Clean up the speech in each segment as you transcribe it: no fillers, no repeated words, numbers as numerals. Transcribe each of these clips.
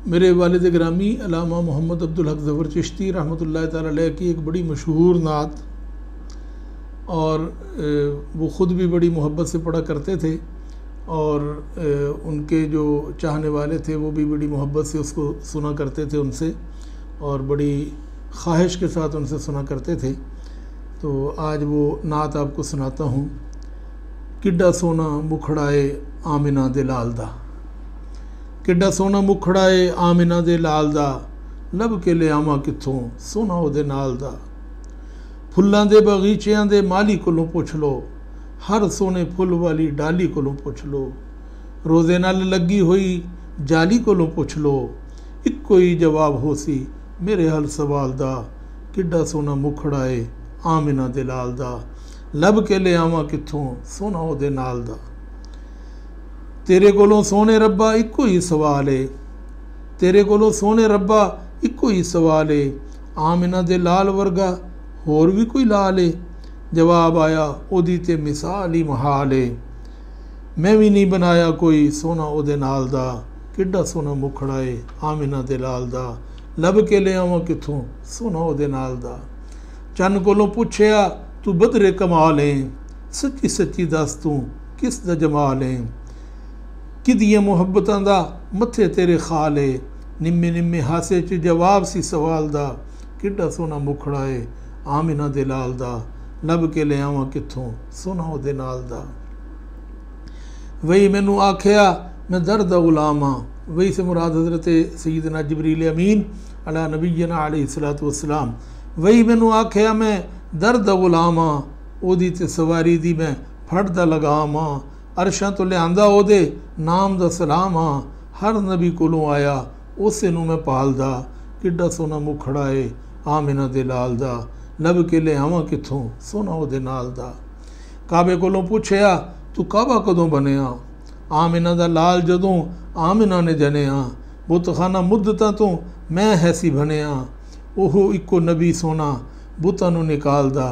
मेरे वालिद ग्रामी अल्लामा मोहम्मद अब्दुल हक ज़फ़र चिश्ती रहमतुल्लाह ताला अलैह की एक बड़ी मशहूर नात, और वो ख़ुद भी बड़ी मोहब्बत से पढ़ा करते थे और उनके जो चाहने वाले थे वो भी बड़ी मोहब्बत से उसको सुना करते थे उनसे, और बड़ी ख्वाहिश के साथ उनसे सुना करते थे। तो आज वो नात आपको सुनाता हूँ। किड्डा सोना मुखड़ाए आमिना दे लाल दा, किड्डा सोना मुखड़ाए आमिना दे लाल दा, लब के ले आवां कित्थों सोना उहदे नाल दा। फुल्लां दे बगीचियां दे माली कोलों पुछ लो, हर सोने फुल वाली डाली कोलों पुछ लो। रोज़े नाल लगी हुई जाली कोलों पुछ लो, इक्को ही जवाब हो सी मेरे हल सवाल दा। किड्डा सोना मुखड़ाए आमिना दे लाल दा, लब के ले आवां कित्थों सोना उहदे नाल दा। तेरे कोलों सोने रब्बा इक्को ही सवाल है, तेरे कोलों सोने रब्बा इक्को ही सवाल है। आमिना दे लाल वर्गा होर भी कोई लाल है, जवाब आया ओदी ते मिसाल ही महाल है। मैं भी नहीं बनाया कोई सोना ओदे नाल दा, किड्डा सोना मुखड़ाए आमिना दे लाल दा, लब के ले आवां कित्थों सोना ओदे नाल दा। चन्न कोलों पुछया तू बदरे कमाल है, सच्ची सच्ची दस तू किस दा जमाल है। किदियां मुहब्बतां दा मत्थे तेरे खाल है, निम्मे निम्मे हासे च जवाब सी सवाल दा। किड्डा सोना मुखड़ाए आमिना दे लाल दा, लब के ले आवां कित्थों सोना उहदे नाल दा। वही मैनू आख्या मैं दर्द दा गुलाम हाँ, वही से मुराद हज़रत सैयदना जिब्रील अमीन अला नबीना अलैहिस्सलातु वस्सलाम। वही मैनू आख्या मैं दर्द दा गुलाम हाँ, ओदी ते सवारी दी मैं फड़ दा लगाम हाँ। अरशां तो लियांदा ओदे नाम दा सलाम हाँ, हर नबी कोलों आया उसे नू मैं पालदा। किड्डा सोना मुखड़ाए आमिना दे लाल दा, लब के ले आवां कित्थों सोना उहदे नाल दा। काबे कोलों पुछया तू काबा कदों बनिया, आमिना दा लाल जदों आमिना ने जनिया। बुतखाना मुद्दतां तो मैं हैसी बनिया, ओहो इक्को नबी सोना बुतां नू निकालदा।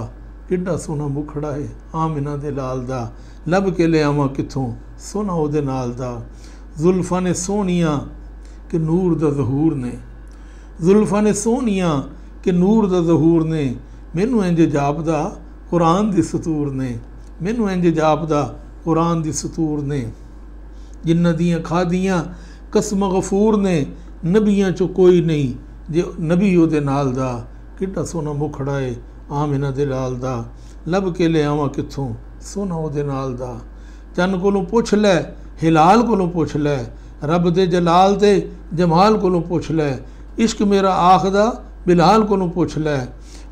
किड्डा सोना मुखड़ाए आमिना दे लाल दा, लब के ले आवां कित्थों सोना उहदे नाल दा। जुल्फां ने सोहनियां कि नूर दा ज़हूर ने, जुल्फां ने सोहनियां कि नूर दा ज़हूर ने। मैनू इंज जापदा कुरान दी सतूर ने, मैनू इंज जापदा कुरान दी सतूर ने। जिन्हां दियां खादियां कसम गफूर ने, नबियां चो कोई नहीं जे नबी उहदे नाल दा। किड्डा सोना मुखड़ाए आमिना दे लाल दा, लब के ले आवां कित्थों सोना उहदे नाल दा। चन्न कोलों पुछ लै हिलाल कोलों पुछ लै, रब दे जलाल ते जमाल कोलों पुछ लै। इश्क मेरा आखदा बिलाल कोलों पुछ लै,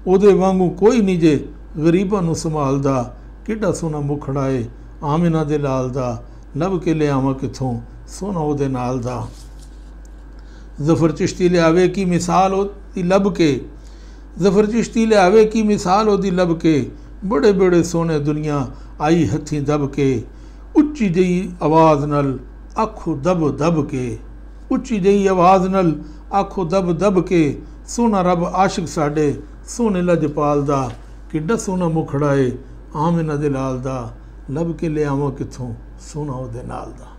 ओदे वांगू कोई नहीं जे गरीबां नू संभालदा। किड्डा सोना मुखड़ाए आमिना दे लाल दा, लब के ले आवां कित्थों सोना उहदे नाल दा। ज़फ़र चिश्ती लियावे की मिसाल ओदी लब के, ज़फ़र चिश्ती लियावे की मिसाल ओदी लब के। बड़े बड़े सोने दुनिया आई हथीं दब के, उच्ची जही आवाज़ नल आखो दब दब के। उच्ची जही आवाज़ नल आखो दब दब के, सोना रब आशिक साडे सोने लजपाल दा। किड्डा सोना मुखड़ाए आमिना दे लाल दा, लब के ले आवां कित्थों सोना उहदे नाल दा।